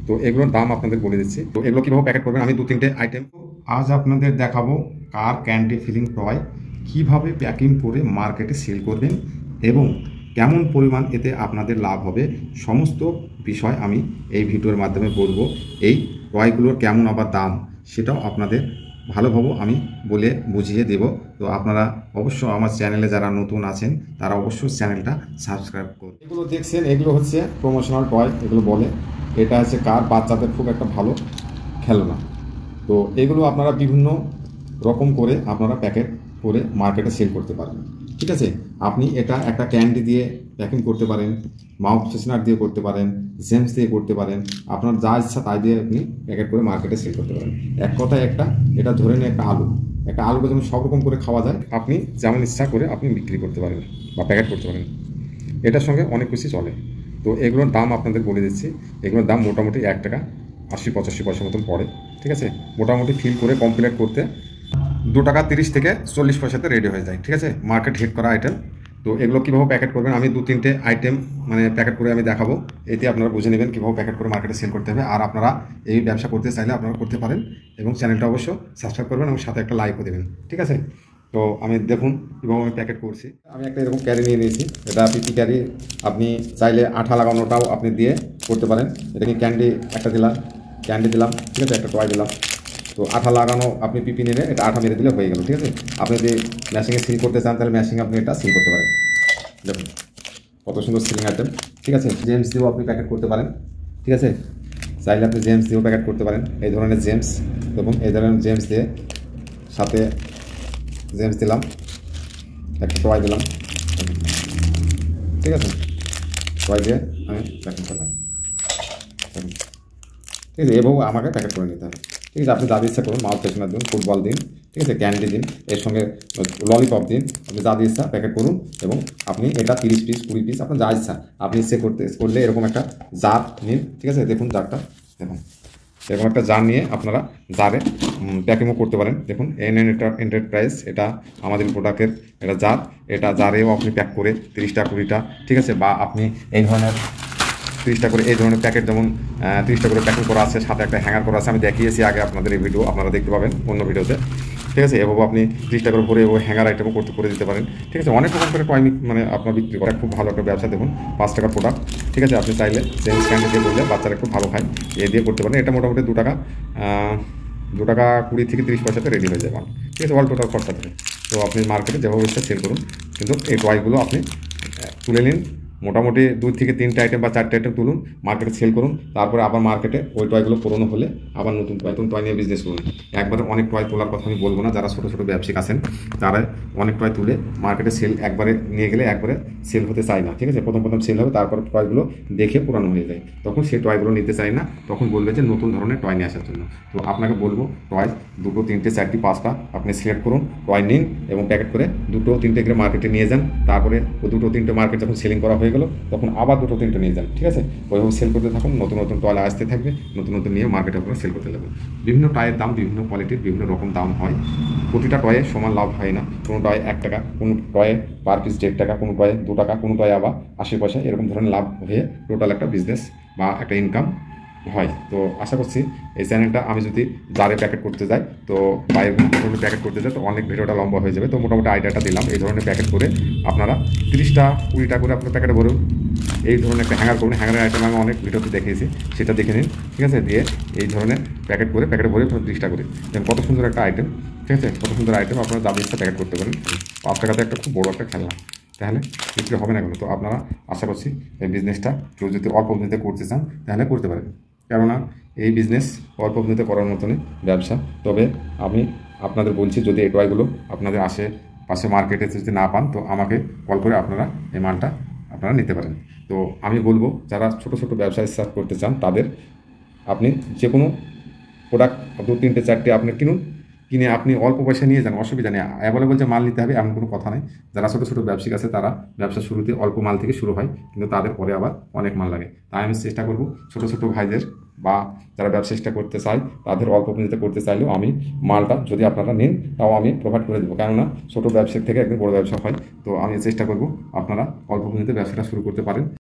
তো এগুলোর দাম আপনাদের বলে দিচ্ছি। তো এগুলো কীভাবে প্যাকেট করবেন আমি 2-3টে আইটেম আজ আপনাদের দেখাবো। কার ক্যান্ডি ফিলিং টয় কীভাবে প্যাকিং করে মার্কেটে সেল করবেন এবং কেমন পরিমাণ এতে আপনাদের লাভ হবে, সমস্ত বিষয় আমি এই ভিডিওর মাধ্যমে বলবো। এই টয়গুলোর কেমন আবার দাম সেটাও আপনাদের ভালোভাবে আমি বলে বুঝিয়ে দেব। তো আপনারা অবশ্যই আমার চ্যানেলে যারা নতুন আছেন তারা অবশ্যই চ্যানেলটা সাবস্ক্রাইব করুন। এগুলো দেখছেন, এগুলো হচ্ছে প্রমোশনাল টয়, এগুলো বলে। এটা হচ্ছে কার বাচ্চাদের খুব একটা ভালো খেলনা। তো এগুলো আপনারা বিভিন্ন রকম করে আপনারা প্যাকেট করে মার্কেটে সেল করতে পারেন। ঠিক আছে, আপনি এটা একটা ক্যান্ডি দিয়ে প্যাকিং করতে পারেন, মাউথ ফ্রেশনার দিয়ে করতে পারেন, জেমস দিয়ে করতে পারেন, আপনার যা ইচ্ছা তাই দিয়ে আপনি প্যাকেট করে মার্কেটে সেল করতে পারেন। এক কথায় এটা ধরে নিন একটা আলুকে যেমন সব রকম করে খাওয়া যায়, আপনি যেমন ইচ্ছা করে আপনি বিক্রি করতে পারেন বা প্যাকেট করতে পারেন। এটার সঙ্গে অনেক কিছু চলে। তো এগুলোর দাম আপনাদের বলে দিচ্ছি। এগুলোর দাম মোটামুটি 1 টাকা 80-85 পয়সা মতন পড়ে। ঠিক আছে, মোটামুটি ফিল করে কমপ্লিট করতে 2 টাকা 30 থেকে 40 পয়সাতে রেডি হয়ে যায়। ঠিক আছে, মার্কেট হিট করা আইটেম। তো এগুলো কীভাবে প্যাকেট করবেন আমি 2-3টে আইটেম প্যাকেট করে আমি দেখাবো। এতে আপনারা বুঝে নেবেন কীভাবে প্যাকেট করে মার্কেটে সেল করতে হবে। আর আপনারা এই ব্যবসা করতে চাইলে আপনারা করতে পারেন এবং চ্যানেলটা অবশ্য সাবস্ক্রাইব করবেন এবং সাথে একটা লাইকও দেবেন। ঠিক আছে, তো আমি দেখুন কীভাবে আমি প্যাকেট করছি। আমি একটা এরকম ক্যারি নিয়ে নিয়েছি, এটা পিপি ক্যারি। আপনি চাইলে আঠা লাগানোটাও আপনি দিয়ে করতে পারেন। এটা কি ক্যান্ডি একটা দিলাম, ঠিক আছে, একটা টয় দিলাম। তো আঠা লাগানো আপনি পিপি নিলে এটা আঠা মেরে দিলে হয়ে গেল। ঠিক আছে, আপনি যদি ম্যাশিংয়ে সিল করতে চান তাহলে ম্যাশিং আপনি এটা সিল করতে পারেন। দেখুন কত সুন্দর সিলিং আইটেম। ঠিক আছে, জেমস দিয়েও আপনি প্যাকেট করতে পারেন। ঠিক আছে, চাইলে আপনি জেমস দিয়েও প্যাকেট করতে পারেন। এই ধরনের জেমস, দেখুন এই ধরনের জেমস দিয়ে সাথে জেমস দিলাম, একটা টয় দিলাম। ঠিক আছে, টয় দিয়ে আমি প্যাকিং করলাম। ঠিক আছে, এভাবে আমাকে প্যাকেট করে নিতে হবে। ঠিক আছে, আপনি যা ইচ্ছা করুন, মাউথ ফ্রেশনার দিন, ফুটবল দিন, ঠিক আছে, ক্যান্ডি দিন, এর সঙ্গে ললিপপ দিন, আপনি যা ইচ্ছা প্যাকেট করুন এবং আপনি এটা 30 পিস 20 পিস আপনার যা ইচ্ছা আপনি ইচ্ছে করলে এরকম একটা জার নিন। ঠিক আছে, দেখুন জারটা, দেখুন এরকম একটা জার নিয়ে আপনারা জারে প্যাকিংও করতে পারেন। দেখুন এন্টারপ্রাইজ, এটা আমাদের প্রোডাক্টের এটা জার। এটা জারেও আপনি প্যাক করে 30টা 20টা, ঠিক আছে, বা আপনি এই ধরনের 30টা করে এই ধরনের প্যাকেট, যেমন 30টা করে প্যাকিং করা আছে, সাথে একটা হ্যাঙ্গার করা আছে। আমি দেখিয়েছি আগে আপনাদের এই ভিডিও, আপনারা দেখতে পাবেন অন্য ভিডিওতে। ঠিক আছে, এভাবে আপনি 30টা করে ভরে এভাবে হ্যাঙ্গার আইটেমও করে দিতে পারেন। ঠিক আছে, অনেক রকম করে টয় আপনার বিক্রি করা খুব ভালো একটা ব্যবসা। দেখুন 5 টাকার প্রোডাক্ট। ঠিক আছে, আপনি চাইলে জেমস ক্যান্ডি দিয়ে বললে বাচ্চারা একটু ভালো খায়, এ দিয়ে করতে পারেন। এটা মোটামুটি 2 টাকা 20 থেকে 30 পয়সাতে রেডি হয়ে যাবে। ঠিক আছে, অল টোটাল খরচা থেকে। তো আপনি মার্কেটে যেভাবে ইচ্ছা সেল করুন, কিন্তু এই টয়গুলো আপনি তুলে নিন। মোটামুটি 2 থেকে 3টে আইটেম বা 4টে আইটেম তুলুন, মার্কেটে সেল করুন। তারপরে আবার মার্কেটে ওই টয়গুলো পুরোনো হলে আবার নতুন টয় নিয়ে বিজনেস করুন। একবারে অনেক টয় তোলার কথা আমি বলবো না। যারা ছোটো ছোটো ব্যবসায়িক আছেন তারা অনেক টয় তুলে মার্কেটে সেল একবারে নিয়ে গেলে একবারে সেল হতে চায় না। ঠিক আছে, প্রথম সেল হবে, তারপর টয়গুলো দেখে পুরানো হয়ে যায়, তখন সে টয়গুলো নিতে চায় না, তখন বলবে যে নতুন ধরনের টয় নিয়ে আসার জন্য। তো আপনাকে বলবো টয় 2, 3, 4, 5টা আপনি সিলেক্ট করুন, টয় নিন এবং প্যাকেট করে 2, 3টে করে মার্কেটে নিয়ে যান। তারপরে ওই 2, 3টে মার্কেট যখন সেলিং করা হয়ে গেল তখন আবার 2, 3টে নিয়ে যান। ঠিক আছে, ওইভাবে সেল করতে থাকুন, নতুন টয় আসতে থাকবে, নতুন নিয়ে মার্কেটে আপনারা সেল করতে লাগবে। বিভিন্ন টয়ের দাম বিভিন্ন কোয়ালিটির বিভিন্ন রকম দাম হয়। প্রতিটা টয়ে সমান লাভ হয় না। কোনো টয়ে 1 টাকা, কোনো টয়ে পার পিস 1.5 টাকা, কোনো টয়ে 2 টাকা, কোনো টয়ে আবার 80 পয়সা, এরকম ধরনের লাভ হয়ে টোটাল একটা বিজনেস বা একটা ইনকাম হয়। তো আশা করছি এই চ্যানেলটা আমি যদি জারে প্যাকেট করতে যাই, তো বাইরের ধরনের প্যাকেট করতে যাই তো অনেক ভিডিওটা লম্বা হয়ে যাবে। তো মোটামুটি আইডিয়াটা দিলাম। এই ধরনের প্যাকেট করে আপনারা 30টা 20টা করে আপনার প্যাকেটে ভরুন। এই ধরনের একটা হ্যাঙ্গার করুন, হ্যাঙ্গারের আইটেম আমি অনেক ভিডিওতে দেখিয়েছি, সেটা দেখে নিন। ঠিক আছে, দিয়ে এই ধরনের প্যাকেট করে প্যাকেটে ভরে 30টা করে দেখুন কত সুন্দর একটা আইটেম। ঠিক আছে, কত সুন্দর আইটেম, আপনারা যা ইচ্ছা প্যাকেট করতে পারেন। 5 টাকাতে একটা খুব বড় একটা খেলনা, তাহলে বিক্রি হবে না কেন? তো আপনারা আশা করছি এই বিজনেসটা কেউ যদি অল্প পুঁজিতে করতে চান তাহলে করতে পারেন, কেননা এই বিজনেস অল্প পুঁজিতে করার মতনই ব্যবসা। তবে আমি আপনাদের বলছি, যদি এই টয়গুলো আপনাদের আশেপাশে মার্কেটে যদি না পান তো আমাকে কল করে আপনারা এই মালটা আপনারা নিতে পারেন। তো আমি বলবো যারা ছোটো ছোটো ব্যবসা স্টার্ট করতে চান তাদের আপনি যে কোনো প্রোডাক্ট 2, 3টে 4টে আপনি কিনে আপনি অল্প পয়সা নিয়ে যান, অসুবিধা নেই। অ্যাভেলেবল যে মাল নিতে হবে এমন কোনো কথা নেই। যারা ছোটো ছোটো ব্যবসায়িক আছে তারা ব্যবসা শুরুতে অল্প মাল থেকে শুরু হয়, কিন্তু তাদের পরে আবার অনেক মাল লাগে। তাই আমি চেষ্টা করব ছোটো ছোটো ভাইদের বা যারা ব্যবসা করতে চায় তাদের অল্প পুঁজিতে করতে চাইলেও আমি মালটা যদি আপনারা নিন তাও আমি প্রোভাইড করে দেবো, কেননা ছোটো ব্যবসায়িক থেকে একদিন বড় ব্যবসা হয়। তো আমি চেষ্টা করব আপনারা অল্প পুঁজিতে ব্যবসাটা শুরু করতে পারেন।